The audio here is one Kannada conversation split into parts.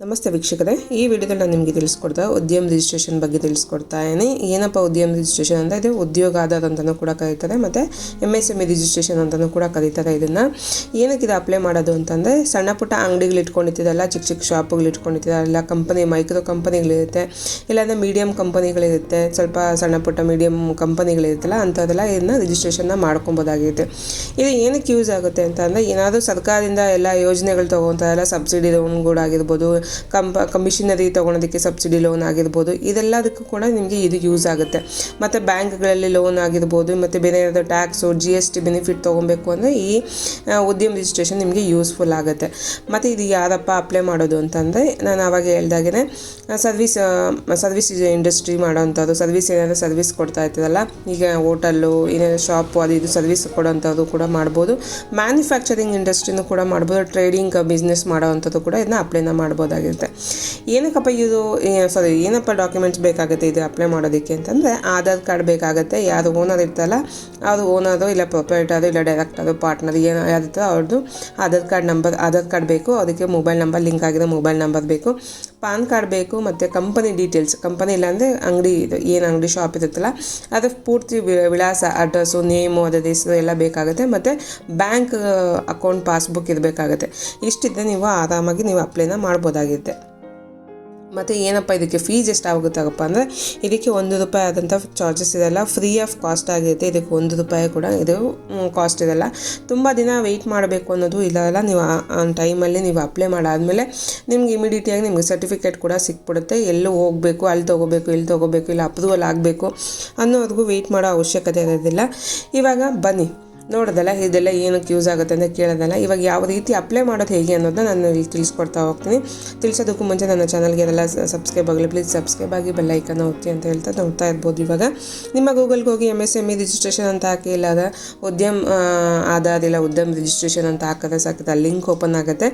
ನಮಸ್ತೆ ವೀಕ್ಷಕರೇ, ಈ ವಿಡಿಯೋದಲ್ಲಿ ನಾನು ನಿಮಗೆ ತಿಳಿಸ್ಕೊಡ್ತಾ ಉದ್ಯಮ ರಿಜಿಸ್ಟ್ರೇಷನ್ ಬಗ್ಗೆ ತಿಳಿಸ್ಕೊಡ್ತಾ ಇದ್ದೀನಿ. ಏನಪ್ಪ ಉದ್ಯಮ ರಿಜಿಸ್ಟ್ರೇಷನ್ ಅಂತ, ಇದು ಉದ್ಯೋಗ ಆಧಾರ ಅಂತಲೂ ಕೂಡ ಕರೀತಾರೆ, ಮತ್ತು MSME ರಿಜಿಸ್ಟ್ರೇಷನ್ ಅಂತಲೂ ಕೂಡ ಕರೀತಾರೆ. ಇದನ್ನು ಏನಕ್ಕೆ ಇದು ಅಪ್ಲೈ ಮಾಡೋದು ಅಂತಂದರೆ, ಸಣ್ಣ ಪುಟ್ಟ ಅಂಗಡಿಗಳು ಇಟ್ಕೊಂಡಿರ್ತಿರಲ್ಲ, ಚಿಕ್ಕ ಚಿಕ್ಕ ಶಾಪ್ಗಳು ಇಟ್ಕೊಂಡಿರ್ತಿರಲ್ಲ, ಕಂಪನಿ ಮೈಕ್ರೋ ಕಂಪನಿಗಳಿರುತ್ತೆ, ಇಲ್ಲಾಂದರೆ ಮೀಡಿಯಮ್ ಕಂಪನಿಗಳಿರುತ್ತೆ, ಸ್ವಲ್ಪ ಸಣ್ಣ ಪುಟ್ಟ ಮೀಡಿಯಮ್ ಕಂಪನಿಗಳಿರುತ್ತಲ್ಲ, ಅಂಥದ್ದೆಲ್ಲ ಇದನ್ನು ರಿಜಿಸ್ಟ್ರೇಷನ್ನ ಮಾಡ್ಕೊಬೋದಾಗಿರುತ್ತೆ. ಇದು ಏನಕ್ಕೆ ಯೂಸ್ ಆಗುತ್ತೆ ಅಂತಂದರೆ, ಏನಾದರೂ ಸರ್ಕಾರದಿಂದ ಎಲ್ಲ ಯೋಜನೆಗಳು ತೊಗೊತಾರಲ್ಲ, ಸಬ್ಸಿಡಿ ಲೋನ್ಗಳು ಆಗಿರ್ಬೋದು, ಕಮಿಷನರಿ ತೊಗೊಳೋದಕ್ಕೆ ಸಬ್ಸಿಡಿ ಲೋನ್ ಆಗಿರ್ಬೋದು, ಇದೆಲ್ಲದಕ್ಕೂ ಕೂಡ ನಿಮಗೆ ಇದು ಯೂಸ್ ಆಗುತ್ತೆ. ಮತ್ತು ಬ್ಯಾಂಕ್ಗಳಲ್ಲಿ ಲೋನ್ ಆಗಿರ್ಬೋದು, ಮತ್ತು ಬೇರೆ ಏನಾದರೂ ಟ್ಯಾಕ್ಸು GST ಬೆನಿಫಿಟ್ ತೊಗೊಬೇಕು ಅಂದರೆ ಈ ಉದ್ಯಮ ರಿಜಿಸ್ಟ್ರೇಷನ್ ನಿಮಗೆ ಯೂಸ್ಫುಲ್ ಆಗುತ್ತೆ. ಮತ್ತು ಇದು ಯಾರಪ್ಪ ಅಪ್ಲೈ ಮಾಡೋದು ಅಂತಂದರೆ, ನಾನು ಆವಾಗ ಹೇಳ್ದಾಗೆ ಸರ್ವಿಸ್ ಇಂಡಸ್ಟ್ರಿ ಮಾಡೋವಂಥದ್ದು, ಏನಾದರೂ ಸರ್ವಿಸ್ ಕೊಡ್ತಾ ಇರ್ತದಲ್ಲ, ಈಗ ಹೋಟೆಲ್ಲು, ಏನಾದರೂ ಶಾಪು, ಅದು ಇದು ಸರ್ವಿಸ್ ಕೊಡೋವಂಥದ್ದು ಕೂಡ ಮಾಡ್ಬೋದು. ಮ್ಯಾನುಫ್ಯಾಕ್ಚರಿಂಗ್ ಇಂಡಸ್ಟ್ರಿನೂ ಕೂಡ ಮಾಡ್ಬೋದು. ಟ್ರೇಡಿಂಗ್ ಬಿಸ್ನೆಸ್ ಮಾಡೋವಂಥದ್ದು ಕೂಡ ಇದನ್ನ ಅಪ್ಲೈನ ಮಾಡ್ಬೋದಾಗಿರುತ್ತೆ. ಏನಕ್ಕಪ್ಪ ಏನಪ್ಪ ಡಾಕ್ಯುಮೆಂಟ್ಸ್ ಬೇಕಾಗುತ್ತೆ ಇದು ಅಪ್ಲೈ ಮಾಡೋದಕ್ಕೆ ಅಂತಂದರೆ, ಆಧಾರ್ ಕಾರ್ಡ್ ಬೇಕಾಗುತ್ತೆ. ಯಾರು ಓನರ್ ಇರ್ತಲ್ಲ, ಅದು ಓನರು ಇಲ್ಲ ಪ್ರೊಪ್ರೈಟರು ಇಲ್ಲ ಡೈರೆಕ್ಟರು ಪಾರ್ಟ್ನರ್ ಯಾರಿರ್ತೋ ಅವ್ರದ್ದು ಆಧಾರ್ ಕಾರ್ಡ್ ಬೇಕು. ಅದಕ್ಕೆ ಮೊಬೈಲ್ ನಂಬರ್ ಲಿಂಕ್ ಆಗಿರೋ ಮೊಬೈಲ್ ನಂಬರ್ ಬೇಕು, ಪಾನ್ ಕಾರ್ಡ್ ಬೇಕು, ಮತ್ತು ಕಂಪನಿ ಡೀಟೇಲ್ಸ್, ಕಂಪನಿ ಇಲ್ಲಾಂದರೆ ಅಂಗಡಿ ಏನು ಅಂಗಡಿ ಶಾಪ್ ಇರುತ್ತಲ್ಲ ಅದು ಪೂರ್ತಿ ವಿಳಾಸ, ಅಡ್ರೆಸ್ಸು, ನೇಮು, ಅದರ ಹೆಸರು ಎಲ್ಲ ಬೇಕಾಗುತ್ತೆ. ಮತ್ತು ಬ್ಯಾಂಕ್ ಅಕೌಂಟ್ ಪಾಸ್ಬುಕ್ ಇರಬೇಕಾಗುತ್ತೆ. ಇಷ್ಟಿದ್ದರೆ ನೀವು ಆರಾಮಾಗಿ ನೀವು ಅಪ್ಲೈನ ಮಾಡ್ಬೋದಾಗಿರುತ್ತೆ. ಮತ್ತು ಏನಪ್ಪ ಇದಕ್ಕೆ ಫೀಸ್ ಎಷ್ಟಾಗುತ್ತಾಗಪ್ಪ ಅಂದರೆ, ಇದಕ್ಕೆ ₹1 ಆದಂಥ ಚಾರ್ಜಸ್ ಇದೆಲ್ಲ, ಫ್ರೀ ಆಫ್ ಕಾಸ್ಟ್ ಆಗಿರುತ್ತೆ. ಇದಕ್ಕೆ ₹1 ಕೂಡ ಇದು ಕಾಸ್ಟ್ ಇದೆಲ್ಲ. ತುಂಬ ದಿನ ವೆಯ್ಟ್ ಮಾಡಬೇಕು ಅನ್ನೋದು ಇಲ್ಲ. ನೀವು ಆ ಟೈಮಲ್ಲಿ ನೀವು ಅಪ್ಲೈ ಮಾಡಾದಮೇಲೆ ನಿಮ್ಗೆ ಇಮಿಡಿಯೇಟಾಗಿ ನಿಮಗೆ ಸರ್ಟಿಫಿಕೇಟ್ ಕೂಡ ಸಿಕ್ಬಿಡುತ್ತೆ. ಎಲ್ಲೂ ಹೋಗಬೇಕು, ಅಲ್ಲಿ ತೊಗೋಬೇಕು, ಇಲ್ಲಿ ತೊಗೋಬೇಕು, ಇಲ್ಲ ಅಪ್ರೂವಲ್ ಆಗಬೇಕು ಅನ್ನೋವರೆಗೂ ವೆಯ್ಟ್ ಮಾಡೋ ಅವಶ್ಯಕತೆ ಇರೋದಿಲ್ಲ. ಇವಾಗ ಬನ್ನಿ ನೋಡೋದಲ್ಲ, ಇದೆಲ್ಲ ಏನಕ್ಕೆ ಯೂಸ್ ಆಗುತ್ತೆ ಅಂತ ಕೇಳೋದಲ್ಲ. ಇವಾಗ ಯಾವ ರೀತಿ ಅಪ್ಲೈ ಮಾಡೋದು ಹೇಗೆ ಅನ್ನೋದನ್ನ ನಾನು ಇಲ್ಲಿ ತಿಳಿಸ್ಕೊಡ್ತಾ ಹೋಗ್ತೀನಿ. ತಿಳಿಸೋದಕ್ಕೂ ಮುಂಚೆ ನನ್ನ ಚಾನಲ್ಗೆ ಎಲ್ಲ ಸಬ್ಸ್ಕ್ರೈಬ್ ಆಗಲಿ, ಪ್ಲೀಸ್ ಸಬ್ಸ್ಕ್ರೈಬ್ ಆಗಿ ಬೆಲ್ ಐಕನ್ ಒತ್ತಿ ಅಂತ ಹೇಳ್ತಾ ನೋಡ್ತಾ ಇರ್ಬೋದು. ಇವಾಗ ನಿಮ್ಮ ಗೂಗಲ್ಗೆ ಹೋಗಿ MSME ರಿಜಿಸ್ಟ್ರೇಷನ್ ಅಂತ ಹಾಕಿ, ಇಲ್ಲಾದ ಉದ್ಯಮ ಆಧಾರ್ ಇಲ್ಲ ಉದ್ಯಮ ರಿಜಿಸ್ಟ್ರೇಷನ್ ಅಂತ ಹಾಕಿದ್ರೆ ಸಾಕುತ್ತೆ, ಆ ಲಿಂಕ್ ಓಪನ್ ಆಗುತ್ತೆ.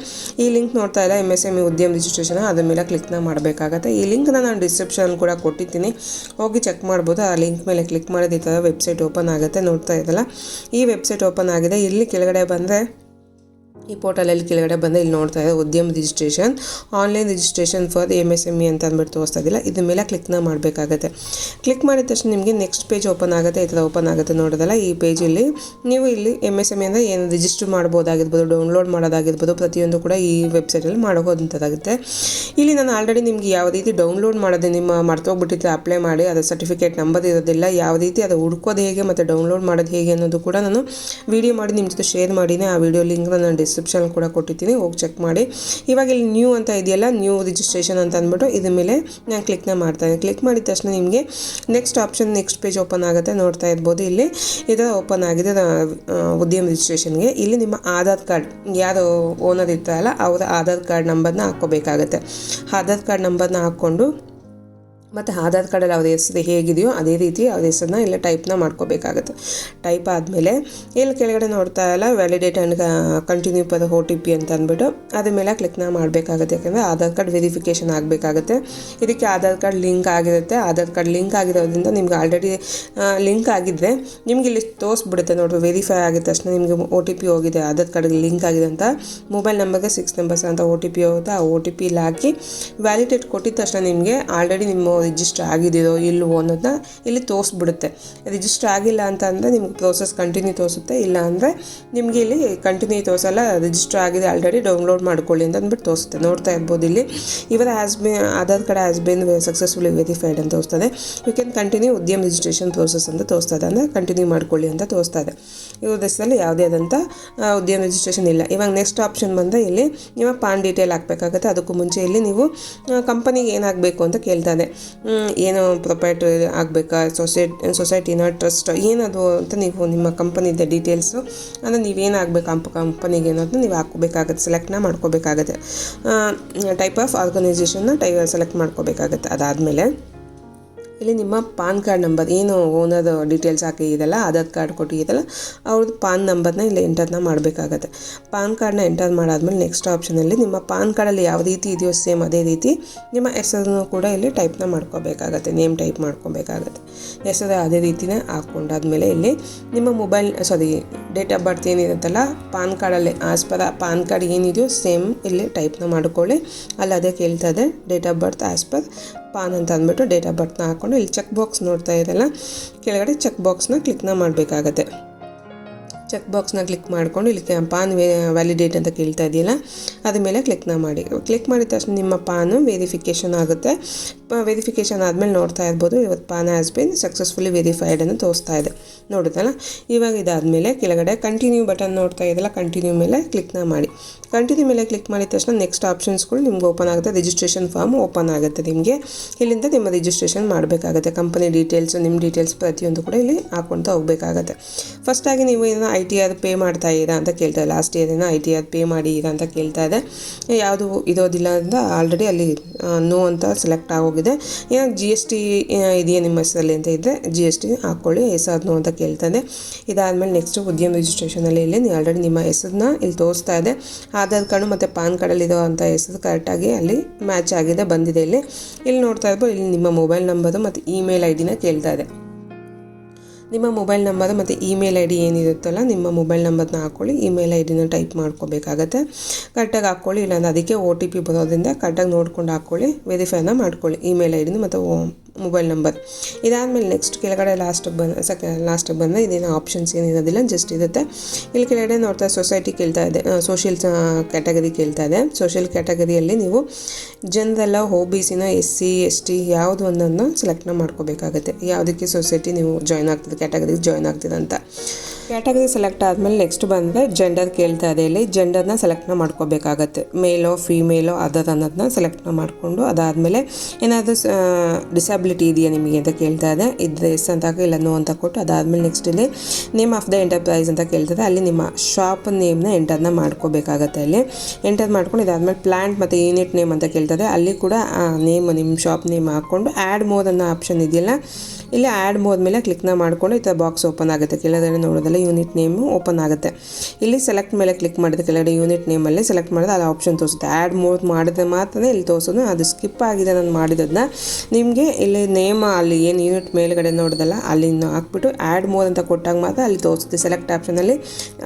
ಈ ಲಿಂಕ್ ನೋಡ್ತಾ ಇಲ್ಲ, MSME ಉದ್ಯಮ ರಿಜಿಸ್ಟ್ರೇಷನ್, ಅದ್ರ ಮೇಲೆ ಕ್ಲಿಕ್ನ ಮಾಡಬೇಕಾಗತ್ತೆ. ಈ ಲಿಂಕ್ನ ನಾನು ಡಿಸ್ಕ್ರಿಪ್ಷನ್ ಕೂಡ ಕೊಟ್ಟಿದ್ದೀನಿ, ಹೋಗಿ ಚೆಕ್ ಮಾಡ್ಬೋದು. ಆ ಲಿಂಕ್ ಮೇಲೆ ಕ್ಲಿಕ್ ಮಾಡಿದ ಈ ಥರ ವೆಬ್ಸೈಟ್ ಓಪನ್ ಆಗುತ್ತೆ. ನೋಡ್ತಾ ಇದ್ದಲ್ಲ, ಈ ವೆಬ್ಸೈಟ್ ಓಪನ್ ಆಗಿದೆ. ಇಲ್ಲಿ ಕೆಳಗಡೆ ಬಂದರೆ, ಈ ಪೋರ್ಟಲಲ್ಲಿ ಕೆಳಗಡೆ ಬಂದರೆ ಇಲ್ಲಿ ನೋಡ್ತಾ ಇದೆ ಉದ್ಯಮ registration, online registration for MSME ಅಂತ ಅಂದ್ಬಿಟ್ಟು ತೋರಿಸ್ತಾ ಇದ್ದಿಲ್ಲ. ಇದ್ರ ಮೇಲೆ ಕ್ಲಿಕ್ನ ಮಾಡಬೇಕಾಗತ್ತೆ. ಕ್ಲಿಕ್ ಮಾಡಿದ ತಕ್ಷಣ ನಿಮಗೆ ನೆಕ್ಸ್ಟ್ ಪೇಜ್ ಓಪನ್ ಆಗುತ್ತೆ. ಈ ಥರ ಓಪನ್ ಆಗುತ್ತೆ ನೋಡೋದಲ್ಲ. ಈ ಪೇಜಲ್ಲಿ ನೀವು ಇಲ್ಲಿ MSME ಅಂದರೆ ಏನು ರಿಜಿಸ್ಟರ್ ಮಾಡ್ಬೋದಾಗಿರ್ಬೋದು, ಡೌನ್ಲೋಡ್ ಮಾಡೋದಾಗಿರ್ಬೋದು, ಪ್ರತಿಯೊಂದು ಕೂಡ ಈ ವೆಬ್ಸೈಟಲ್ಲಿ ಮಾಡೋದಂಥದ್ದಾಗುತ್ತೆ. ಇಲ್ಲಿ ನಾನು ಆಲ್ರೆಡಿ ನಿಮಗೆ ಯಾವ ರೀತಿ ಡೌನ್ಲೋಡ್ ಮಾಡೋದು, ನಿಮ್ಮ ಮರ್ತೋಗ್ಬಿಟ್ಟಿದ್ರೆ ಅಪ್ಲೈ ಮಾಡಿ, ಅದರ ಸರ್ಟಿಫಿಕೇಟ್ ನಂಬರ್ ಇರೋದಿಲ್ಲ, ಯಾವ ರೀತಿ ಅದು ಹುಡ್ಕೋದು ಹೇಗೆ ಮತ್ತು ಡೌನ್ಲೋಡ್ ಮಾಡೋದು ಹೇಗೆ ಅನ್ನೋದು ಕೂಡ ನಾನು ವಿಡಿಯೋ ಮಾಡಿ ನಿಮ್ಮ ಜೊತೆ ಶೇರ್ ಮಾಡಿದ್ದೀನಿ. ಆ ವಿಡಿಯೋ ಲಿಂಕ್ನ ನಾನು ಡಿಸ್ಕ್ರಿಪ್ಷನ್ ಕೂಡ ಕೊಟ್ಟಿದ್ದೀನಿ, ಹೋಗಿ ಚೆಕ್ ಮಾಡಿ. ಇವಾಗ ಇಲ್ಲಿ ನ್ಯೂ ಅಂತ ಇದೆಯಲ್ಲ, ನ್ಯೂ ರಿಜಿಸ್ಟ್ರೇಷನ್ ಅಂತ ಅಂದ್ಬಿಟ್ಟು ಇದ್ರ ಮೇಲೆ ನಾನು ಕ್ಲಿಕ್ನ ಮಾಡ್ತಾನೆ. ಕ್ಲಿಕ್ ಮಾಡಿದ ತಕ್ಷಣ ನಿಮಗೆ ನೆಕ್ಸ್ಟ್ ಪೇಜ್ ಓಪನ್ ಆಗುತ್ತೆ. ನೋಡ್ತಾ ಇರ್ಬೋದು, ಇಲ್ಲಿ ಇದರ ಓಪನ್ ಆಗಿದೆ ಉದ್ಯಮ ರಿಜಿಸ್ಟ್ರೇಷನ್ಗೆ. ಇಲ್ಲಿ ನಿಮ್ಮ ಆಧಾರ್ ಕಾರ್ಡ್, ಯಾರು ಓನರ್ ಇರ್ತಾರಲ್ಲ ಅವರ ಆಧಾರ್ ಕಾರ್ಡ್ ನಂಬರ್ನ ಹಾಕ್ಕೋಬೇಕಾಗತ್ತೆ. ಆಧಾರ್ ಕಾರ್ಡ್ ನಂಬರ್ನ ಹಾಕ್ಕೊಂಡು, ಮತ್ತು ಆಧಾರ್ ಕಾರ್ಡಲ್ಲಿ ಅವ್ರ ಹೆಸರು ಹೇಗಿದೆಯೋ ಅದೇ ರೀತಿ ಅವ್ರ ಹೆಸರನ್ನ ಇಲ್ಲ ಟೈಪ್ನ ಮಾಡ್ಕೋಬೇಕಾಗುತ್ತೆ. ಟೈಪ್ ಆದಮೇಲೆ ಇಲ್ಲಿ ಕೆಳಗಡೆ ನೋಡ್ತಾ ಇಲ್ಲ, validate and continue for OTP ಅಂತ ಅಂದ್ಬಿಟ್ಟು ಅದ್ರ ಮೇಲೆ ಕ್ಲಿಕ್ನ ಮಾಡಬೇಕಾಗುತ್ತೆ. ಯಾಕಂದರೆ ಆಧಾರ್ ಕಾರ್ಡ್ ವೆರಿಫಿಕೇಷನ್ ಆಗಬೇಕಾಗುತ್ತೆ. ಇದಕ್ಕೆ ಆಧಾರ್ ಕಾರ್ಡ್ ಲಿಂಕ್ ಆಗಿರುತ್ತೆ. ಆಧಾರ್ ಕಾರ್ಡ್ ಲಿಂಕ್ ಆಗಿರೋದ್ರಿಂದ ನಿಮ್ಗೆ ಆಲ್ರೆಡಿ ಲಿಂಕ್ ಆಗಿದ್ದರೆ ನಿಮ್ಗೆ ಇಲ್ಲಿ ತೋರಿಸ್ಬಿಡುತ್ತೆ ನೋಡ್ರಿ, ವೆರಿಫೈ ಆಗಿದ ತಕ್ಷಣ ನಿಮಗೆ OTP ಹೋಗಿದೆ, ಆಧಾರ್ ಕಾರ್ಡ್ಗೆ ಲಿಂಕ್ ಆಗಿದೆ ಅಂತ. ಮೊಬೈಲ್ ನಂಬರ್ಗೆ 6 ನಂಬರ್ಸ್ ಅಂತ OTP ಹೋಗುತ್ತೆ. ಆ OTP ಇಲ್ಲಿ ಹಾಕಿ ವ್ಯಾಲಿಡೇಟ್ ಕೊಟ್ಟಿದ ತಕ್ಷಣ ನಿಮಗೆ ಆಲ್ರೆಡಿ ನಿಮ್ಮ ರಿಜಿಸ್ಟರ್ ಆಗಿದೆಯೋ ಇಲ್ಲವೋ ಅನ್ನೋದನ್ನ ಇಲ್ಲಿ ತೋರಿಸ್ಬಿಡುತ್ತೆ. ರಿಜಿಸ್ಟರ್ ಆಗಿಲ್ಲ ಅಂತ ಅಂದರೆ ನಿಮ್ಗೆ ಪ್ರೋಸೆಸ್ ಕಂಟಿನ್ಯೂ ತೋರಿಸುತ್ತೆ, ಇಲ್ಲ ಅಂದರೆ ನಿಮಗೆ ಇಲ್ಲಿ ಕಂಟಿನ್ಯೂ ತೋರಿಸಲ್ಲ, ರಿಜಿಸ್ಟರ್ ಆಗಿದೆ ಆಲ್ರೆಡಿ, ಡೌನ್ಲೋಡ್ ಮಾಡ್ಕೊಳ್ಳಿ ಅಂತ ಅಂದ್ಬಿಟ್ಟು ತೋರಿಸುತ್ತೆ. ನೋಡ್ತಾ ಇರ್ಬೋದು, ಇಲ್ಲಿ ಇವರ Aadhaar card has been successfully verified ಅಂತ ತೋರಿಸ್ತದೆ. ಯು ಕ್ಯಾನ್ ಕಂಟಿನ್ಯೂ ಉದ್ಯಮ ರಿಜಿಸ್ಟ್ರೇಷನ್ ಪ್ರೋಸೆಸ್ ಅಂತ ತೋರಿಸ್ತಾ ಇದೆ, ಅಂದರೆ ಕಂಟಿನ್ಯೂ ಮಾಡ್ಕೊಳ್ಳಿ ಅಂತ ತೋರಿಸ್ತಾ ಇದೆ. ಇವ್ರ ದೇಶದಲ್ಲಿ ಯಾವುದೇ ಆದಂಥ ಉದ್ಯಮ ರಿಜಿಸ್ಟ್ರೇಷನ್ ಇಲ್ಲ. ಇವಾಗ ನೆಕ್ಸ್ಟ್ ಆಪ್ಷನ್ ಬಂದರೆ ಇಲ್ಲಿ ನಿಮ್ಮ ಪಾನ್ ಡೀಟೇಲ್ ಹಾಕಬೇಕಾಗುತ್ತೆ. ಅದಕ್ಕೂ ಮುಂಚೆ ಇಲ್ಲಿ ನೀವು ಕಂಪನಿಗೆ ಏನಾಗಬೇಕು ಅಂತ ಕೇಳ್ತಾರೆ. ಏನು ಪ್ರೊಪ್ರೈಟರ್ ಆಗಬೇಕಾ, ಸೊಸೈಟಿನ, ಟ್ರಸ್ಟ್ ಏನದು ಅಂತ ನೀವು ನಿಮ್ಮ ಕಂಪನಿದ ಡೀಟೇಲ್ಸು ಅಂದರೆ ನೀವೇನಾಗಬೇಕು ಕಂಪನಿಗೆ ಅನ್ನೋದನ್ನ ನೀವು ಹಾಕ್ಕೋಬೇಕಾಗತ್ತೆ, ಸೆಲೆಕ್ಟ್ನ ಮಾಡ್ಕೋಬೇಕಾಗತ್ತೆ. ಟೈಪ್ ಆಫ್ ಆರ್ಗನೈಸೇಷನ್ನ ಸೆಲೆಕ್ಟ್ ಮಾಡ್ಕೋಬೇಕಾಗತ್ತೆ. ಅದಾದಮೇಲೆ ಇಲ್ಲಿ ನಿಮ್ಮ ಪಾನ್ ಕಾರ್ಡ್ ನಂಬರ್ ಏನು ಓನರ್ ಡೀಟೇಲ್ಸ್ ಹಾಕಿದೆಯಲ್ಲ, ಆಧಾರ್ ಕಾರ್ಡ್ ಕೊಟ್ಟಿದ್ದಲ್ಲ ಅವ್ರದ್ದು ಪಾನ್ ನಂಬರ್ನ ಇಲ್ಲಿ ಎಂಟರ್ನ ಮಾಡಬೇಕಾಗತ್ತೆ. ಪಾನ್ ಕಾರ್ಡ್ನ ಎಂಟರ್ ಮಾಡಾದ್ಮೇಲೆ ನೆಕ್ಸ್ಟ್ ಆಪ್ಷನಲ್ಲಿ ನಿಮ್ಮ ಪಾನ್ ಕಾರ್ಡಲ್ಲಿ ಯಾವ ರೀತಿ ಇದೆಯೋ ಸೇಮ್ ಅದೇ ರೀತಿ ನಿಮ್ಮ ಹೆಸರನ್ನು ಕೂಡ ಇಲ್ಲಿ ಟೈಪ್ನ ಮಾಡ್ಕೋಬೇಕಾಗತ್ತೆ, ನೇಮ್ ಟೈಪ್ ಮಾಡ್ಕೋಬೇಕಾಗತ್ತೆ. ಹೆಸರು ಅದೇ ರೀತಿನೇ ಹಾಕ್ಕೊಂಡಾದ್ಮೇಲೆ ಇಲ್ಲಿ ನಿಮ್ಮ ಡೇಟ್ ಆಫ್ ಬರ್ತ್ ಏನಿರುತ್ತಲ್ಲ ಪಾನ್ ಕಾರ್ಡಲ್ಲಿ ಆಸ್ ಪರ್ ಪಾನ್ ಕಾರ್ಡ್ ಏನಿದೆಯೋ ಸೇಮ್ ಇಲ್ಲಿ ಟೈಪ್ನ ಮಾಡ್ಕೊಳ್ಳಿ. ಅಲ್ಲಿ ಅದೇ ಕೇಳ್ತಾ ಇದೆ date of birth as per PAN ಅಂತ ಅಂದ್ಬಿಟ್ಟು ಡೇಟ್ ಆಫ್ ಬರ್ತ್ನ ಹಾಕ್ಕೊಂಡು ಇಲ್ಲಿ ಚೆಕ್ ಬಾಕ್ಸ್ ನೋಡ್ತಾ ಇದೆಯಲ್ಲ, ಕೆಳಗಡೆ ಚೆಕ್ ಬಾಕ್ಸ್ನ ಕ್ಲಿಕ್ನ ಮಾಡಬೇಕಾಗತ್ತೆ. ಚೆಕ್ ಬಾಕ್ಸ್ನ ಕ್ಲಿಕ್ ಮಾಡಿಕೊಂಡು ಇಲ್ಲಿ ಪಾನ್ ವ್ಯಾಲಿಡೇಟ್ ಅಂತ ಕೇಳ್ತಾ ಇದೆಯಲ್ಲ ಅದ್ರ ಮೇಲೆ ಕ್ಲಿಕ್ನ ಮಾಡಿ. ಕ್ಲಿಕ್ ಮಾಡಿದ ತಕ್ಷಣ ನಿಮ್ಮ ಪಾನು ವೆರಿಫಿಕೇಷನ್ ಆಗುತ್ತೆ. ವೆರಿಫಿಕೇಷನ್ ಆದಮೇಲೆ ನೋಡ್ತಾ ಇರ್ಬೋದು ಇವತ್ತು PAN has been successfully verified ಅಂತ ತೋರಿಸ್ತಾ ಇದೆ, ನೋಡುತ್ತಲ್ಲ. ಇವಾಗ ಇದಾದಮೇಲೆ ಕೆಳಗಡೆ ಕಂಟಿನ್ಯೂ ಬಟನ್ ನೋಡ್ತಾ ಇದೆಯಲ್ಲ, ಕಂಟಿನ್ಯೂ ಮೇಲೆ ಕ್ಲಿಕ್ನ ಮಾಡಿ. ಕಂಟಿನ್ಯೂ ಮೇಲೆ ಕ್ಲಿಕ್ ಮಾಡಿದ ತಕ್ಷಣ ನೆಕ್ಸ್ಟ್ ಆಪ್ಷನ್ಸ್ಗಳು ನಿಮ್ಗೆ ಓಪನ್ ಆಗುತ್ತೆ. ರಿಜಿಸ್ಟ್ರೇಷನ್ ಫಾರ್ಮ್ ಓಪನ್ ಆಗುತ್ತೆ ನಿಮಗೆ. ಇಲ್ಲಿಂದ ನಿಮ್ಮ ರಿಜಿಸ್ಟ್ರೇಷನ್ ಮಾಡಬೇಕಾಗುತ್ತೆ. ಕಂಪನಿ ಡೀಟೇಲ್ಸು ನಿಮ್ಮ ಡೀಟೇಲ್ಸ್ ಪ್ರತಿಯೊಂದು ಕೂಡ ಇಲ್ಲಿ ಹಾಕ್ಕೊಳ್ತಾ ಹೋಗಬೇಕಾಗತ್ತೆ. ಫಸ್ಟಾಗಿ ನೀವು ಏನೋ ITR ಪೇ ಮಾಡ್ತಾ ಇದ್ದೀರಾ ಅಂತ ಕೇಳ್ತಾ ಇದೆ. ಲಾಸ್ಟ್ ಇಯರ್ ಏನೋ ITR ಪೇ ಮಾಡಿದ್ದೀರಾ ಅಂತ ಕೇಳ್ತಾ ಇದೆ. ಯಾವುದು ಇರೋದಿಲ್ಲ ಅಂತ ಆಲ್ರೆಡಿ ಅಲ್ಲಿ ನೋ ಅಂತ ಸೆಲೆಕ್ಟ್ ಆಗೋಗಿದೆ. ಏನೋ GST ಇದೆಯಾ ನಿಮ್ಮ ಹೆಸರಲ್ಲಿ ಅಂತ ಇದ್ದರೆ GST ಹಾಕ್ಕೊಳ್ಳಿ, ಹೆಸರು ಅಂತ ಕೇಳ್ತಾನೆ. ಇದಾದಮೇಲೆ ನೆಕ್ಸ್ಟ್ ಉದ್ಯಮ ರಿಜಿಸ್ಟ್ರೇಷನಲ್ಲಿ ಇಲ್ಲಿ ನೀವು ಆಲ್ರೆಡಿ ನಿಮ್ಮ ಹೆಸರನ್ನ ಇಲ್ಲಿ ತೋರಿಸ್ತಾ ಇದೆ. ಆಧಾರ್ ಕಾರ್ಡು ಮತ್ತು ಪಾನ್ ಕಾರ್ಡಲ್ಲಿರೋ ಅಂಥ ಹೆಸರು ಕರೆಕ್ಟಾಗಿ ಅಲ್ಲಿ ಮ್ಯಾಚ್ ಆಗಿದೆ, ಬಂದಿದೆ. ಇಲ್ಲಿ ನೋಡ್ತಾ ಇರ್ಬೋದು ಇಲ್ಲಿ ನಿಮ್ಮ ಮೊಬೈಲ್ ನಂಬರು ಮತ್ತು ಇಮೇಲ್ ID ಕೇಳ್ತಾ ಇದೆ. ನಿಮ್ಮ ಮೊಬೈಲ್ ನಂಬರ್ ಮತ್ತು ಇಮೇಲ್ ID ಏನಿರುತ್ತಲ್ಲ ನಿಮ್ಮ ಮೊಬೈಲ್ ನಂಬರ್ನ ಹಾಕ್ಕೊಳ್ಳಿ, ಇಮೇಲ್ ID ಟೈಪ್ ಮಾಡ್ಕೋಬೇಕಾಗತ್ತೆ. ಕರೆಕ್ಟಾಗಿ ಹಾಕ್ಕೊಳ್ಳಿ, ಇಲ್ಲಾಂದ್ರೆ ಅದಕ್ಕೆ OTP ಬರೋದ್ರಿಂದ ಕರೆಕ್ಟಾಗಿ ನೋಡ್ಕೊಂಡು ಹಾಕ್ಕೊಳ್ಳಿ, ವೆರಿಫೈನ ಮಾಡ್ಕೊಳ್ಳಿ ಇಮೇಲ್ ID ಮತ್ತು ಮೊಬೈಲ್ ನಂಬರ್. ಇದಾದಮೇಲೆ ನೆಕ್ಸ್ಟ್ ಕೆಳಗಡೆ ಲಾಸ್ಟಿಗೆ ಬಂದರೆ ಇದೇನೋ ಆಪ್ಷನ್ಸ್ ಏನಿರೋದಿಲ್ಲ, ಜಸ್ಟ್ ಇರುತ್ತೆ. ಇಲ್ಲಿ ಕೆಳಗಡೆ ನೋಡ್ತಾ ಸೊಸೈಟಿ ಕೇಳ್ತಾ ಇದೆ, ಸೋಷಿಯಲ್ ಕ್ಯಾಟಗರಿ ಕೇಳ್ತಾ ಇದೆ. ಸೋಷಿಯಲ್ ಕ್ಯಾಟಗರಿಯಲ್ಲಿ ನೀವು ಜನರಲ್ಲ, OBC, SC ST ಯಾವುದು ಒಂದನ್ನು ಸೆಲೆಕ್ಟ್ನ ಮಾಡ್ಕೋಬೇಕಾಗುತ್ತೆ. ಯಾವುದಕ್ಕೆ ಸೊಸೈಟಿ ನೀವು ಜಾಯ್ನ್ ಆಗ್ತದೆ, ಕ್ಯಾಟಗರಿಗೆ ಜಾಯ್ನ್ ಆಗ್ತಿದೆ ಅಂತ. ಕ್ಯಾಟಗರಿ ಸೆಲೆಕ್ಟ್ ಆದಮೇಲೆ ನೆಕ್ಸ್ಟ್ ಬಂದರೆ ಜೆಂಡರ್ ಕೇಳ್ತಾ ಇದೆ. ಇಲ್ಲಿ ಜೆಂಡರ್ನ ಸೆಲೆಕ್ಟ್ನ ಮಾಡ್ಕೋಬೇಕಾಗತ್ತೆ. ಮೇಲೋ ಫೀಮೇಲೋ ಅದರ್ ಅನ್ನೋದನ್ನ ಸೆಲೆಕ್ಟ್ನ ಮಾಡಿಕೊಂಡು ಅದಾದಮೇಲೆ ಏನಾದರೂ ಡಿಸಬಿಲಿಟಿ ಇದೆಯಾ ನಿಮಗೆ ಅಂತ ಕೇಳ್ತಾ ಇದೆ. ಇದ್ರೆ ಎಸ್ ಅಂತ ಇಲ್ಲ ನೋ ಅಂತ ಕೊಟ್ಟು ಅದಾದಮೇಲೆ ನೆಕ್ಸ್ಟ್ ಇಲ್ಲಿ ನೇಮ್ ಆಫ್ ದ ಎಂಟರ್ಪ್ರೈಸ್ ಅಂತ ಕೇಳ್ತದೆ. ಅಲ್ಲಿ ನಿಮ್ಮ ಶಾಪ್ ನೇಮ್ನ ಎಂಟರ್ನ ಮಾಡ್ಕೋಬೇಕಾಗತ್ತೆ. ಅಲ್ಲಿ ಎಂಟರ್ ಮಾಡ್ಕೊಂಡು ಇದಾದಮೇಲೆ ಪ್ಲಾಂಟ್ ಮತ್ತು ಯೂನಿಟ್ ನೇಮ್ ಅಂತ ಕೇಳ್ತದೆ. ಅಲ್ಲಿ ಕೂಡ ನೇಮ್ ನಿಮ್ಮ ಶಾಪ್ ನೇಮ್ ಹಾಕ್ಕೊಂಡು ಆ್ಯಡ್ ಮೋರ್ ಅನ್ನೋ ಆಪ್ಷನ್ ಇದೆಯಲ್ಲ, ಇಲ್ಲಿ ಆ್ಯಡ್ ಮೋರ್ ಮೇಲೆ ಕ್ಲಿಕ್ನ ಮಾಡಿಕೊಂಡು ಈ ಥರ ಬಾಕ್ಸ್ ಓಪನ್ ಆಗುತ್ತೆ. ಕೆಳಗಡೆ ನೋಡೋದಲ್ಲ ಯೂನಿಟ್ ನೇಮು ಓಪನ್ ಆಗುತ್ತೆ. ಇಲ್ಲಿ ಸೆಲೆಕ್ಟ್ ಮೇಲೆ ಕ್ಲಿಕ್ ಮಾಡಿದ್ರೆ ಕೆಳಗಡೆ ಯೂನಿಟ್ ನೇಮಲ್ಲಿ ಸೆಲೆಕ್ಟ್ ಮಾಡಿದ್ರೆ ಅಲ್ಲಿ ಆಪ್ಷನ್ ತೋರಿಸುತ್ತೆ. ಆ್ಯಡ್ ಮೋರ್ ಮಾಡಿದ್ರೆ ಮಾತ್ರ ಇಲ್ಲಿ ತೋರಿಸೋದು. ಅದು ಸ್ಕಿಪ್ ಆಗಿದೆ ನಾನು ಮಾಡಿದ್ದನ್ನ. ನಿಮಗೆ ಇಲ್ಲಿ ನೇಮ್ ಅಲ್ಲಿ ಏನು ಯೂನಿಟ್ ಮೇಲ್ಗಡೆ ನೋಡೋದಲ್ಲ ಅಲ್ಲಿ ಹಾಕ್ಬಿಟ್ಟು ಆ್ಯಡ್ ಮೋರ್ ಅಂತ ಕೊಟ್ಟಾಗ ಮಾತ್ರ ಅಲ್ಲಿ ತೋರಿಸುತ್ತೆ. ಸೆಲೆಕ್ಟ್ ಆಪ್ಷನಲ್ಲಿ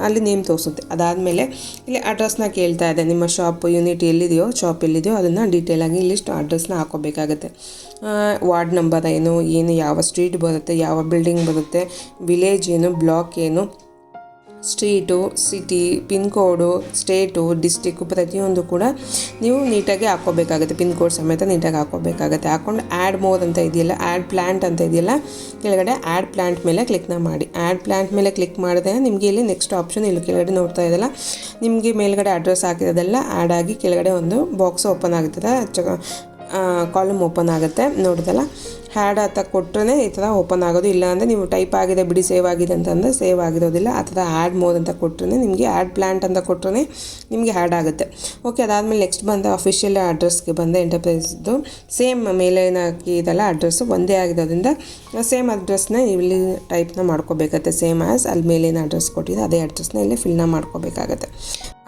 ಅಲ್ಲಿ ನೇಮ್ ತೋರಿಸುತ್ತೆ. ಅದಾದಮೇಲೆ ಇಲ್ಲಿ ಅಡ್ರೆಸ್ನ ಕೇಳ್ತಾ ಇದೆ. ನಿಮ್ಮ ಶಾಪ್ ಯೂನಿಟ್ ಎಲ್ಲಿದೆಯೋ, ಶಾಪ್ ಎಲ್ಲಿದೆಯೋ ಅದನ್ನು ಡೀಟೇಲಾಗಿ ಇಲ್ಲಿ ಅಡ್ರೆಸ್ನ ಹಾಕೋಬೇಕಾಗುತ್ತೆ. ವಾರ್ಡ್ ನಂಬರ್ ಏನು, ಯಾವ ಸ್ಟ್ರೀಟ್ ಬರುತ್ತೆ, ಯಾವ ಬಿಲ್ಡಿಂಗ್ ಬರುತ್ತೆ, ವಿಲೇಜ್ ಏನು, ಬ್ಲಾಕ್ ಏನು, ಸ್ಟ್ರೀಟು, ಸಿಟಿ, ಪಿನ್ ಕೋಡು, ಸ್ಟೇಟು, ಡಿಸ್ಟಿಕ್ಕು ಪ್ರತಿಯೊಂದು ಕೂಡ ನೀವು ನೀಟಾಗಿ ಹಾಕ್ಕೋಬೇಕಾಗುತ್ತೆ. ಪಿನ್ ಕೋಡ್ ಸಮೇತ ನೀಟಾಗಿ ಹಾಕ್ಕೋಬೇಕಾಗುತ್ತೆ. ಹಾಕ್ಕೊಂಡು ಆ್ಯಡ್ ಮೋರ್ ಅಂತ ಇದೆಯಲ್ಲ, ಆ್ಯಡ್ ಪ್ಲ್ಯಾಂಟ್ ಅಂತ ಇದೆಯಲ್ಲ, ಕೆಳಗಡೆ ಆ್ಯಡ್ ಪ್ಲ್ಯಾಂಟ್ ಮೇಲೆ ಕ್ಲಿಕ್ನ ಮಾಡಿ. ಆ್ಯಡ್ ಪ್ಲ್ಯಾಂಟ್ ಮೇಲೆ ಕ್ಲಿಕ್ ಮಾಡಿದ್ರೆ ನಿಮಗೆ ಇಲ್ಲಿ ನೆಕ್ಸ್ಟ್ ಆಪ್ಷನ್ ಇಲ್ಲಿ ಕೆಳಗಡೆ ನೋಡ್ತಾ ಇದ್ದಲ್ಲ, ನಿಮಗೆ ಮೇಲ್ಗಡೆ ಅಡ್ರೆಸ್ ಹಾಕಿರೋದೆಲ್ಲ ಆ್ಯಡ್ ಆಗಿ ಕೆಳಗಡೆ ಒಂದು ಬಾಕ್ಸ್ ಓಪನ್ ಆಗುತ್ತದೆ, ಕಾಲಮ್ ಓಪನ್ ಆಗುತ್ತೆ. ನೋಡಿದಲ್ಲ ಹ್ಯಾಡ್ ಅಂತ ಕೊಟ್ಟರೆ ಈ ಥರ ಓಪನ್ ಆಗೋದು. ಇಲ್ಲಾಂದರೆ ನೀವು ಟೈಪ್ ಆಗಿದೆ ಬಿಡಿ ಸೇವ್ ಆಗಿದೆ ಅಂತಂದರೆ ಸೇವ್ ಆಗಿರೋದಿಲ್ಲ. ಆ ಥರ ಆ್ಯಡ್ ಮೋರ್ ಅಂತ ಕೊಟ್ಟರೆ ನಿಮಗೆ ಆ್ಯಡ್ ಪ್ಲ್ಯಾಂಟ್ ಅಂತ ಕೊಟ್ಟರೆ ನಿಮಗೆ ಆ್ಯಡ್ ಆಗುತ್ತೆ. ಓಕೆ, ಅದಾದಮೇಲೆ ನೆಕ್ಸ್ಟ್ ಬಂದ ಅಫಿಷಿಯಲ್ ಅಡ್ರೆಸ್ಗೆ ಬಂದ ಎಂಟರ್ಪ್ರೈಸ್ದು ಸೇಮ್ ಮೇಲೇನು ಹಾಕಿದಲ್ಲ ಅಡ್ರೆಸ್ಸು ಒಂದೇ ಆಗಿರೋದ್ರಿಂದ ಸೇಮ್ ಅಡ್ರೆಸ್ನ ಇಲ್ಲಿ ಟೈಪ್ನ ಮಾಡ್ಕೋಬೇಕಾಗತ್ತೆ. ಸೇಮ್ ಆ್ಯಸ್ ಅಲ್ಲಿ ಮೇಲೇನು ಅಡ್ರೆಸ್ ಕೊಟ್ಟಿದೆ ಅದೇ ಅಡ್ರೆಸ್ನ ಇಲ್ಲಿ ಫಿಲ್ನ ಮಾಡ್ಕೋಬೇಕಾಗತ್ತೆ.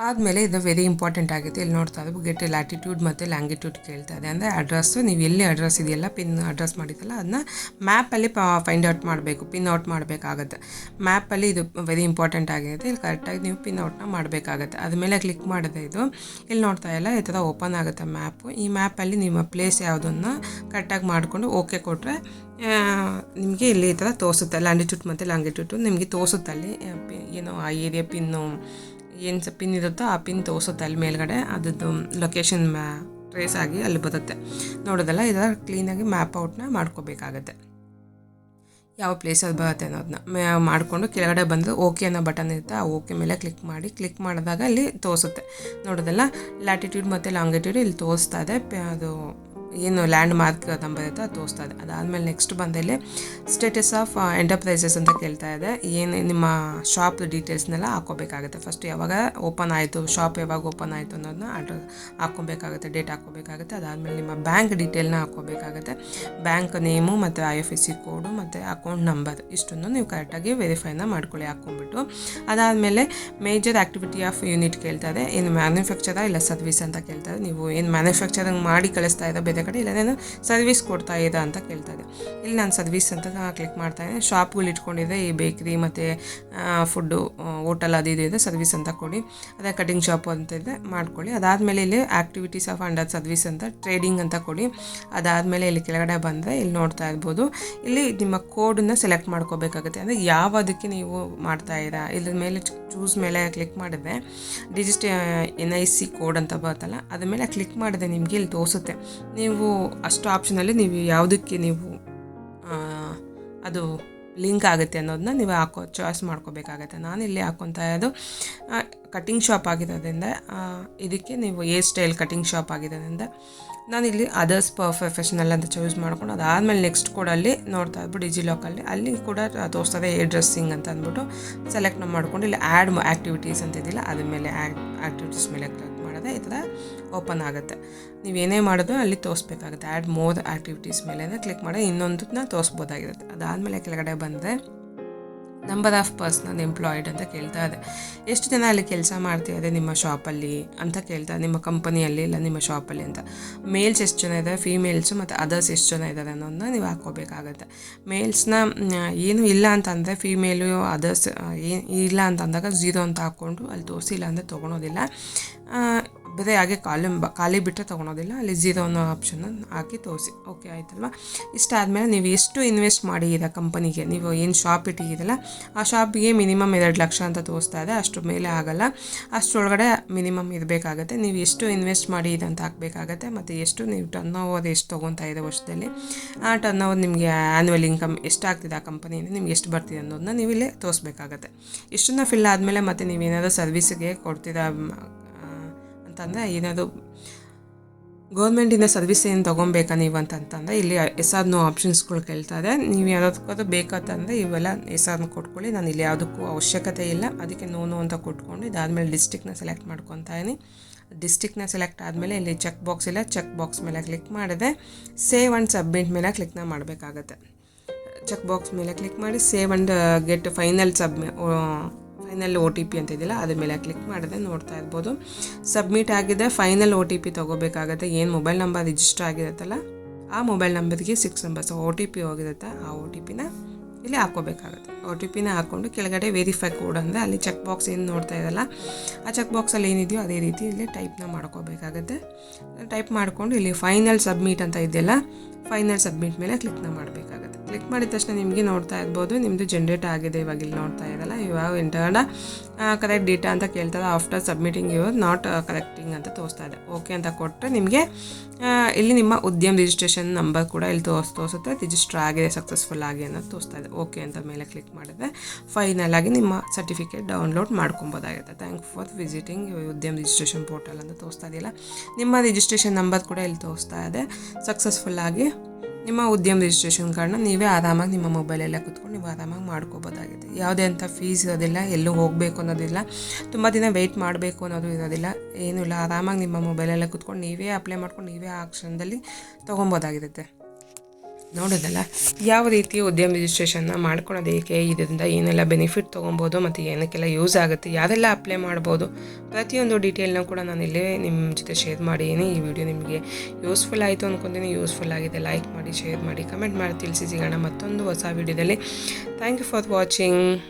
ಆದಮೇಲೆ ಇದು ವೆರಿ ಇಂಪಾರ್ಟೆಂಟ್ ಆಗುತ್ತೆ. ಇಲ್ಲಿ ನೋಡ್ತಾ ಇದ್ದು ಗೆಟ್ ಲ್ಯಾಟಿಟ್ಯೂಡ್ ಮತ್ತು ಲ್ಯಾಂಗಿಟ್ಯೂಡ್ ಕೇಳ್ತಾ ಇದೆ. ಅಂದರೆ ಅಡ್ರೆಸ್ಸು ನೀವು ಎಲ್ಲಿ ಅಡ್ರೆಸ್ ಇದೆಯಲ್ಲ, ಪಿನ್ ಅಡ್ರೆಸ್ ಮಾಡಿದ್ದಲ್ಲ ಅದನ್ನ ಮ್ಯಾಪಲ್ಲಿ ಫೈಂಡ್ ಔಟ್ ಮಾಡಬೇಕು, ಪಿನ್ ಔಟ್ ಮಾಡಬೇಕಾಗತ್ತೆ. ಮ್ಯಾಪಲ್ಲಿ ಇದು ವೆರಿ ಇಂಪಾರ್ಟೆಂಟ್ ಆಗಿರುತ್ತೆ. ಇಲ್ಲಿ ಕರೆಕ್ಟಾಗಿ ನೀವು ಪಿನ್ ಔಟ್ನ ಮಾಡಬೇಕಾಗತ್ತೆ. ಅದ್ಮೇಲೆ ಕ್ಲಿಕ್ ಮಾಡಿದೆ ಇದು ಇಲ್ಲಿ ನೋಡ್ತಾ ಇಲ್ಲ ಈ ಥರ ಓಪನ್ ಆಗುತ್ತೆ ಮ್ಯಾಪು. ಈ ಮ್ಯಾಪಲ್ಲಿ ನಿಮ್ಮ ಪ್ಲೇಸ್ ಯಾವುದನ್ನು ಕರೆಕ್ಟಾಗಿ ಮಾಡಿಕೊಂಡು ಓಕೆ ಕೊಟ್ಟರೆ ನಿಮಗೆ ಇಲ್ಲಿ ಈ ಥರ ತೋರಿಸುತ್ತೆ. ಲ್ಯಾಂಡಿಟ್ಯೂಡ್ ಮತ್ತು ಲ್ಯಾಂಗಿಟ್ಯೂಡು ನಿಮಗೆ ತೋರಿಸುತ್ತೆ. ಅಲ್ಲಿ ಏನೋ ಆ ಏರಿಯಾ ಪಿನ್ನು ಏನು ಪಿನ್ ಇರುತ್ತೋ ಆ ಪಿನ್ ತೋರಿಸುತ್ತೆ ಅಲ್ಲಿ ಮೇಲ್ಗಡೆ. ಅದರದ್ದು ಲೊಕೇಶನ್ ಟ್ರೇಸ್ ಆಗಿ ಅಲ್ಲಿ ಬರುತ್ತೆ. ನೋಡೋದಲ್ಲ ಇದರ ಕ್ಲೀನಾಗಿ ಮ್ಯಾಪ್ ಔಟ್ನ ಮಾಡ್ಕೋಬೇಕಾಗತ್ತೆ. ಯಾವ ಪ್ಲೇಸಲ್ಲಿ ಬರುತ್ತೆ ಅನ್ನೋದನ್ನ ಮಾಡಿಕೊಂಡು ಕೆಳಗಡೆ ಬಂದು ಓಕೆ ಅನ್ನೋ ಬಟನ್ ಇರುತ್ತೆ. ಆ ಓಕೆ ಮೇಲೆ ಕ್ಲಿಕ್ ಮಾಡಿದಾಗ ಅಲ್ಲಿ ತೋರಿಸುತ್ತೆ. ನೋಡೋದಲ್ಲ ಲ್ಯಾಟಿಟ್ಯೂಡ್ ಮತ್ತು ಲಾಂಗಿಟ್ಯೂಡ್ ಇಲ್ಲಿ ತೋರಿಸ್ತಾ ಇದೆ. ಅದು ಏನು ಲ್ಯಾಂಡ್ ಮಾರ್ಕ್ ನಂಬರ್ ಇರುತ್ತೆ ಅದು ತೋರಿಸ್ತಾ ಇದೆ. ಅದಾದಮೇಲೆ ನೆಕ್ಸ್ಟ್ ಬಂದಲ್ಲಿ ಸ್ಟೇಟಸ್ ಆಫ್ ಎಂಟರ್ಪ್ರೈಸಸ್ ಅಂತ ಕೇಳ್ತಾ ಇದೆ. ಏನು ನಿಮ್ಮ ಶಾಪ್ ಡೀಟೇಲ್ಸ್ನೆಲ್ಲ ಹಾಕ್ಕೋಬೇಕಾಗುತ್ತೆ. ಫಸ್ಟ್ ಯಾವಾಗ ಓಪನ್ ಆಯಿತು, ಶಾಪ್ ಯಾವಾಗ ಓಪನ್ ಆಯಿತು ಅನ್ನೋದನ್ನ ಅಡ್ರೆಸ್ ಹಾಕ್ಕೋಬೇಕಾಗುತ್ತೆ, ಡೇಟ್ ಹಾಕ್ಕೋಬೇಕಾಗುತ್ತೆ. ಅದಾದಮೇಲೆ ನಿಮ್ಮ ಬ್ಯಾಂಕ್ ಡೀಟೇಲ್ನ ಹಾಕ್ಕೋಬೇಕಾಗುತ್ತೆ. ಬ್ಯಾಂಕ್ ನೇಮು ಮತ್ತು IFSC ಕೋಡು ಮತ್ತು ಅಕೌಂಟ್ ನಂಬರ್ ಇಷ್ಟನ್ನು ನೀವು ಕರೆಕ್ಟಾಗಿ ವೆರಿಫೈನ ಮಾಡ್ಕೊಳ್ಳಿ ಹಾಕ್ಕೊಂಡ್ಬಿಟ್ಟು. ಅದಾದಮೇಲೆ ಮೇಜರ್ ಆ್ಯಕ್ಟಿವಿಟಿ ಆಫ್ ಯೂನಿಟ್ ಕೇಳ್ತಾ ಇದೆ. ಏನು ಮ್ಯಾನುಫ್ಯಾಕ್ಚರಾ ಇಲ್ಲ ಸರ್ವಿಸ್ ಅಂತ ಕೇಳ್ತಾ ಇದೆ. ನೀವು ಏನು ಮ್ಯಾನುಫ್ಯಾಕ್ಚರಿಂಗ್ ಮಾಡಿ ಕಳಿಸ್ತಾ ಇದ್ದ ಬೇರೆ ಕಡೆ ಇಲ್ಲ ನಾನು ಸರ್ವಿಸ್ ಕೊಡ್ತಾ ಇದೆ ಅಂತ ಕೇಳ್ತಾ ಇದೆ. ಇಲ್ಲಿ ನಾನು ಸರ್ವಿಸ್ ಅಂತ ಕ್ಲಿಕ್ ಮಾಡ್ತಾ ಇದ್ದೀನಿ. ಶಾಪ್ಗಳು ಇಟ್ಕೊಂಡಿದೆ ಈ ಬೇಕ್ರಿ ಮತ್ತು ಫುಡ್ಡು ಹೋಟೆಲ್ ಅದು ಇದು ಇದೆ, ಸರ್ವಿಸ್ ಅಂತ ಕೊಡಿ. ಅದೇ ಕಟಿಂಗ್ ಶಾಪ್ ಅಂತ ಇದೆ ಮಾಡ್ಕೊಳ್ಳಿ. ಅದಾದಮೇಲೆ ಇಲ್ಲಿ ಆ್ಯಕ್ಟಿವಿಟೀಸ್ ಆಫ್ ಅಂಡರ್ ಸರ್ವಿಸ್ ಅಂತ ಟ್ರೇಡಿಂಗ್ ಅಂತ ಕೊಡಿ. ಅದಾದಮೇಲೆ ಇಲ್ಲಿ ಕೆಳಗಡೆ ಬಂದರೆ ಇಲ್ಲಿ ನೋಡ್ತಾ ಇರ್ಬೋದು, ಇಲ್ಲಿ ನಿಮ್ಮ ಕೋಡನ್ನು ಸೆಲೆಕ್ಟ್ ಮಾಡ್ಕೋಬೇಕಾಗುತ್ತೆ. ಅಂದರೆ ಯಾವುದಕ್ಕೆ ನೀವು ಮಾಡ್ತಾ ಇದ್ದೀರಾ ಇದ್ರ ಮೇಲೆ ಚೂಸ್ ಮೇಲೆ ಕ್ಲಿಕ್ ಮಾಡಿದ್ರೆ NIC ಕೋಡ್ ಅಂತ ಬರುತ್ತಲ್ಲ ಅದ್ರ ಮೇಲೆ ಕ್ಲಿಕ್ ಮಾಡಿದ್ರೆ ನಿಮಗೆ ಇಲ್ಲಿ ತೋರಿಸುತ್ತೆ. ನೀವು ಅಷ್ಟು ಆಪ್ಷನಲ್ಲಿ ನೀವು ಯಾವುದಕ್ಕೆ ನೀವು ಅದು ಲಿಂಕ್ ಆಗುತ್ತೆ ಅನ್ನೋದನ್ನ ನೀವು ಚಾಯ್ಸ್ ಮಾಡ್ಕೋಬೇಕಾಗತ್ತೆ. ನಾನು ಇಲ್ಲಿ ಹಾಕ್ಕೊತಾ ಇರೋದು ಕಟಿಂಗ್ ಶಾಪ್ ಆಗಿರೋದ್ರಿಂದ ಇದಕ್ಕೆ ನೀವು ಏರ್ ಸ್ಟೈಲ್ ಕಟಿಂಗ್ ಶಾಪ್ ಆಗಿರೋದ್ರಿಂದ ನಾನಿಲ್ಲಿ ಅದರ್ಸ್ ಪ್ರೊಫೆಷನಲ್ ಅಂತ ಚೂಸ್ ಮಾಡ್ಕೊಂಡು ಅದಾದಮೇಲೆ ನೆಕ್ಸ್ಟ್ ಕೋಡಲ್ಲಿ ನೋಡ್ತಾ ಇದ್ಬಿಟ್ಟು ಡಿಜಿಲಾಕಲ್ಲಿ ಅಲ್ಲಿ ಕೂಡ ತೋರಿಸ್ತದೆ ಏರ್ ಡ್ರೆಸ್ಸಿಂಗ್ ಅಂತ ಅಂದ್ಬಿಟ್ಟು ಸೆಲೆಕ್ಟ್ ಮಾಡ್ಕೊಂಡು ಇಲ್ಲಿ ಆ್ಯಡ್ ಆ್ಯಕ್ಟಿವಿಟೀಸ್ ಅಂತ ಇದ್ದಿಲ್ಲ ಅದ್ರ ಮೇಲೆ ಆ್ಯಕ್ಟಿವಿಟೀಸ್ ಮೇಲೆ ಕ್ಲಿಕ್ ಮಾಡಿದ್ರೆ ಈ ಥರ ಓಪನ್ ಆಗುತ್ತೆ. ನೀವೇನೇ ಮಾಡೋದು ಅಲ್ಲಿ ತೋರಿಸ್ಬೇಕಾಗುತ್ತೆ. ಆ್ಯಡ್ ಮೋರ್ ಆ್ಯಕ್ಟಿವಿಟೀಸ್ ಮೇಲೆ ಕ್ಲಿಕ್ ಮಾಡಿ ಇನ್ನೊಂದನ್ನ ತೋರಿಸ್ಬೋದಾಗಿರುತ್ತೆ. ಅದಾದಮೇಲೆ ಕೆಳಗಡೆ ಬಂದರೆ ನಂಬರ್ ಆಫ್ ಪರ್ಸನಲ್ ಎಂಪ್ಲಾಯ್ಡ್ ಅಂತ ಕೇಳ್ತಾ ಇದೆ. ಎಷ್ಟು ಜನ ಅಲ್ಲಿ ಕೆಲಸ ಮಾಡ್ತಿದ್ದಾರೆ ನಿಮ್ಮ ಶಾಪಲ್ಲಿ ಅಂತ ಕೇಳ್ತಾ ನಿಮ್ಮ ಕಂಪನಿಯಲ್ಲಿ ಇಲ್ಲ ನಿಮ್ಮ ಶಾಪಲ್ಲಿ ಅಂತ. ಮೇಲ್ಸ್ ಎಷ್ಟು ಜನ ಇದ್ದಾರೆ, ಫೀಮೇಲ್ಸು ಮತ್ತು ಅದರ್ಸ್ ಎಷ್ಟು ಜನ ಇದ್ದಾರೆ ಅನ್ನೋದನ್ನ ನೀವು ಹಾಕ್ಕೋಬೇಕಾಗತ್ತೆ. ಮೇಲ್ಸ್ನ ಏನು ಇಲ್ಲ ಅಂತಂದರೆ ಫೀಮೇಲು ಅದರ್ಸ್ ಇಲ್ಲ ಅಂತಂದಾಗ 0 ಅಂತ ಹಾಕ್ಕೊಂಡು ಅಲ್ಲಿ ತೋರಿಸಿಲ್ಲ ಅಂದರೆ ತೊಗೊಳೋದಿಲ್ಲ. ಬೇರೆ ಹಾಗೆ ಖಾಲಿ ಬಿಟ್ಟರೆ ತೊಗೊಳೋದಿಲ್ಲ. ಅಲ್ಲಿ 0 ಅನ್ನೋ ಆಪ್ಷನ್ನ ಹಾಕಿ ತೋರಿಸಿ. ಓಕೆ ಆಯ್ತಲ್ವ. ಇಷ್ಟಾದಮೇಲೆ ನೀವು ಎಷ್ಟು ಇನ್ವೆಸ್ಟ್ ಮಾಡಿದ್ದೀರ ಕಂಪನಿಗೆ, ನೀವು ಏನು ಶಾಪ್ ಇಟ್ಟಿದ್ದೀರಲ್ಲ ಆ ಶಾಪಿಗೆ ಮಿನಿಮಮ್ 2 ಲಕ್ಷ ಅಂತ ತೋರಿಸ್ತಾ ಇದೆ. ಅಷ್ಟು ಮೇಲೆ ಆಗಲ್ಲ, ಅಷ್ಟರೊಳಗಡೆ ಮಿನಿಮಮ್ ಇರಬೇಕಾಗತ್ತೆ. ನೀವು ಎಷ್ಟು ಇನ್ವೆಸ್ಟ್ ಮಾಡಿದ್ದೀರ ಅಂತ ಹಾಕಬೇಕಾಗತ್ತೆ. ಮತ್ತು ಎಷ್ಟು ನೀವು ಟರ್ನ್ ಓವರ್ ಎಷ್ಟು ತೊಗೊತಾ ಇದೆ ವರ್ಷದಲ್ಲಿ, ಆ ಟರ್ನ್ ಓವರ್ ನಿಮಗೆ ಆ್ಯನ್ಯುವಲ್ ಇನ್ಕಮ್ ಎಷ್ಟಾಗ್ತಿದೆ ಆ ಕಂಪನಿಯಿಂದ ನಿಮ್ಗೆ ಎಷ್ಟು ಬರ್ತಿದೆ ಅನ್ನೋದನ್ನ ನೀವು ಇಲ್ಲೇ ತೋರಿಸ್ಬೇಕಾಗತ್ತೆ. ಇಷ್ಟನ್ನು ಫಿಲ್ ಆದಮೇಲೆ ಮತ್ತು ನೀವೇನಾದರೂ ಸರ್ವಿಸ್ಗೆ ಕೊಡ್ತೀರಾ ಅಂತಂದರೆ ಏನಾದರೂ ಗೌರ್ಮೆಂಟಿಂದ ಸರ್ವಿಸ್ ಏನು ತೊಗೊಬೇಕಾ ನೀವು ಅಂತಂದರೆ ಇಲ್ಲಿ SR ನೋ ಆಪ್ಷನ್ಸ್ಗಳು ಕೇಳ್ತಾರೆ. ನೀವು ಯಾವುದಕ್ಕಾದ್ರೂ ಬೇಕಂತಂದರೆ ಇವೆಲ್ಲ SRನ ಕೊಟ್ಕೊಳ್ಳಿ. ನಾನು ಇಲ್ಲಿ ಯಾವುದಕ್ಕೂ ಅವಶ್ಯಕತೆ ಇಲ್ಲ, ಅದಕ್ಕೆ ನೋ ಅಂತ ಕೊಟ್ಕೊಂಡು ಇದಾದಮೇಲೆ ಡಿಸ್ಟ್ರಿಕ್ನ ಸೆಲೆಕ್ಟ್ ಮಾಡ್ಕೊತಾ ಇದ್ದೀನಿ. ಡಿಸ್ಟ್ರಿಕ್ನ ಸೆಲೆಕ್ಟ್ ಆದಮೇಲೆ ಇಲ್ಲಿ ಚೆಕ್ ಬಾಕ್ಸ್ ಇಲ್ಲ, ಚೆಕ್ ಬಾಕ್ಸ್ ಮೇಲೆ ಕ್ಲಿಕ್ ಮಾಡಿದೆ ಸೇವ್ ಆ್ಯಂಡ್ ಸಬ್ಮಿಟ್ ಮೇಲೆ ಕ್ಲಿಕ್ನ ಮಾಡಬೇಕಾಗತ್ತೆ. ಚೆಕ್ ಬಾಕ್ಸ್ ಮೇಲೆ ಕ್ಲಿಕ್ ಮಾಡಿ save and get final OTP ಅಂತ ಇದೆಯಲ್ಲ ಅದ್ರ ಮೇಲೆ ಕ್ಲಿಕ್ ಮಾಡಿದ್ರೆ ನೋಡ್ತಾ ಇರ್ಬೋದು ಸಬ್ಮಿಟ್ ಆಗಿದೆ. Final OTP ತೊಗೋಬೇಕಾಗತ್ತೆ. ಏನು ಮೊಬೈಲ್ ನಂಬರ್ ರಿಜಿಸ್ಟರ್ ಆಗಿರುತ್ತಲ್ಲ ಆ ಮೊಬೈಲ್ ನಂಬರ್ಗೆ 6 ನಂಬರ್ಸ್ OTP ಹೋಗಿರುತ್ತೆ. ಆ OTPನ ಇಲ್ಲಿ ಹಾಕ್ಕೋಬೇಕಾಗುತ್ತೆ. OTPನ ಹಾಕ್ಕೊಂಡು ಕೆಳಗಡೆ ವೆರಿಫೈ ಕೋಡ್ ಅಂದರೆ ಅಲ್ಲಿ ಚೆಕ್ ಬಾಕ್ಸ್ ಏನು ನೋಡ್ತಾ ಇರಲ್ಲ ಆ ಚೆಕ್ ಬಾಕ್ಸಲ್ಲಿ ಏನಿದೆಯೋ ಅದೇ ರೀತಿ ಇಲ್ಲಿ ಟೈಪ್ನ ಮಾಡ್ಕೋಬೇಕಾಗುತ್ತೆ. ಟೈಪ್ ಮಾಡಿಕೊಂಡು ಇಲ್ಲಿ ಫೈನಲ್ ಸಬ್ಮಿಟ್ ಅಂತ ಇದೆಯಲ್ಲ ಫೈನಲ್ ಸಬ್ಮಿಟ್ ಮೇಲೆ ಕ್ಲಿಕ್ನ ಮಾಡಬೇಕಾಗುತ್ತೆ. ಕ್ಲಿಕ್ ಮಾಡಿದ ತಕ್ಷಣ ನಿಮಗೆ ನೋಡ್ತಾ ಇರ್ಬೋದು ನಿಮ್ಮದು ಜನ್ರೇಟ್ ಆಗಿದೆ. ಇವಾಗ ಇಲ್ಲಿ ನೋಡ್ತಾ ಇರಲ್ಲ ಇವಾಗ ಎಂಟರ್ಡ ಕರೆಕ್ಟ್ ಡೇಟಾ ಅಂತ ಕೇಳ್ತಾರೆ. After submitting your not correcting ಅಂತ ತೋರಿಸ್ತಾ ಇದೆ. ಓಕೆ ಅಂತ ಕೊಟ್ಟರೆ ನಿಮಗೆ ಇಲ್ಲಿ ನಿಮ್ಮ ಉದ್ಯಮ ರಿಜಿಸ್ಟ್ರೇಷನ್ ನಂಬರ್ ಕೂಡ ಇಲ್ಲಿ ತೋರಿಸುತ್ತೆ. ರಿಜಿಸ್ಟರ್ ಆಗಿದೆ ಸಕ್ಸಸ್ಫುಲ್ ಆಗಿ ಅನ್ನೋದು ತೋರಿಸ್ತಾ ಇದೆ. ಓಕೆ ಅಂತ ಮೇಲೆ ಕ್ಲಿಕ್ ಮಾಡಿದ್ರೆ ಫೈನಲ್ ಆಗಿ ನಿಮ್ಮ ಸರ್ಟಿಫಿಕೇಟ್ ಡೌನ್ಲೋಡ್ ಮಾಡ್ಕೊಬೋದಾಗುತ್ತೆ. Thank for visiting Udyam registration portal ಅಂತ ತೋರಿಸ್ತಾ ಇದೆಯಲ್ಲ ನಿಮ್ಮ ರಿಜಿಸ್ಟ್ರೇಷನ್ ನಂಬರ್ ಕೂಡ ಇಲ್ಲಿ ತೋರಿಸ್ತಾ ಇದೆ. ಸಕ್ಸಸ್ಫುಲ್ ಆಗಿ ನಿಮ್ಮ ಉದ್ಯಮ ರಿಜಿಸ್ಟ್ರೇಷನ್ ಕಾರ್ಡ್ನ ನೀವೇ ಆರಾಮಾಗಿ ನಿಮ್ಮ ಮೊಬೈಲೆಲ್ಲ ಕೂತ್ಕೊಂಡು ನೀವು ಆರಾಮಾಗಿ ಮಾಡ್ಕೋಬೋದಾಗಿದೆ. ಯಾವುದೇ ಅಂಥ ಫೀಸ್ ಇರೋದಿಲ್ಲ, ಎಲ್ಲೂ ಹೋಗಬೇಕು ಅನ್ನೋದಿಲ್ಲ, ತುಂಬ ದಿನ ವೆಯ್ಟ್ ಮಾಡಬೇಕು ಅನ್ನೋದು ಇರೋದಿಲ್ಲ, ಏನೂ ಇಲ್ಲ. ಆರಾಮಾಗಿ ನಿಮ್ಮ ಮೊಬೈಲೆಲ್ಲ ಕೂತ್ಕೊಂಡು ನೀವೇ ಅಪ್ಲೈ ಮಾಡ್ಕೊಂಡು ನೀವೇ ಆ ಕ್ಷಣದಲ್ಲಿ ತೊಗೊಬೋದಾಗಿರುತ್ತೆ. ನೋಡೋದಲ್ಲ ಯಾವ ರೀತಿ ಉದ್ಯಮ ರಿಜಿಸ್ಟ್ರೇಷನ್ನ ಮಾಡ್ಕೊಳ್ಳೋದಕ್ಕೆ ಇದರಿಂದ ಏನೆಲ್ಲ ಬೆನಿಫಿಟ್ ತೊಗೊಬೋದು ಮತ್ತು ಏನಕ್ಕೆಲ್ಲ ಯೂಸ್ ಆಗುತ್ತೆ, ಯಾರೆಲ್ಲ ಅಪ್ಲೈ ಮಾಡ್ಬೋದು, ಪ್ರತಿಯೊಂದು ಡೀಟೇಲ್ನ ಕೂಡ ನಾನು ಇಲ್ಲೇ ನಿಮ್ಮ ಜೊತೆ ಶೇರ್ ಮಾಡಿದ್ದೀನಿ. ಈ ವಿಡಿಯೋ ನಿಮಗೆ ಯೂಸ್ಫುಲ್ ಆಯಿತು ಅಂದ್ಕೊತೀನಿ. ಯೂಸ್ಫುಲ್ ಆಗಿದೆ ಲೈಕ್ ಮಾಡಿ, ಶೇರ್ ಮಾಡಿ, ಕಮೆಂಟ್ ಮಾಡಿ ತಿಳಿಸಿ. ಸಿಗೋಣ ಮತ್ತೊಂದು ಹೊಸ ವಿಡಿಯೋದಲ್ಲಿ. Thank you for watching.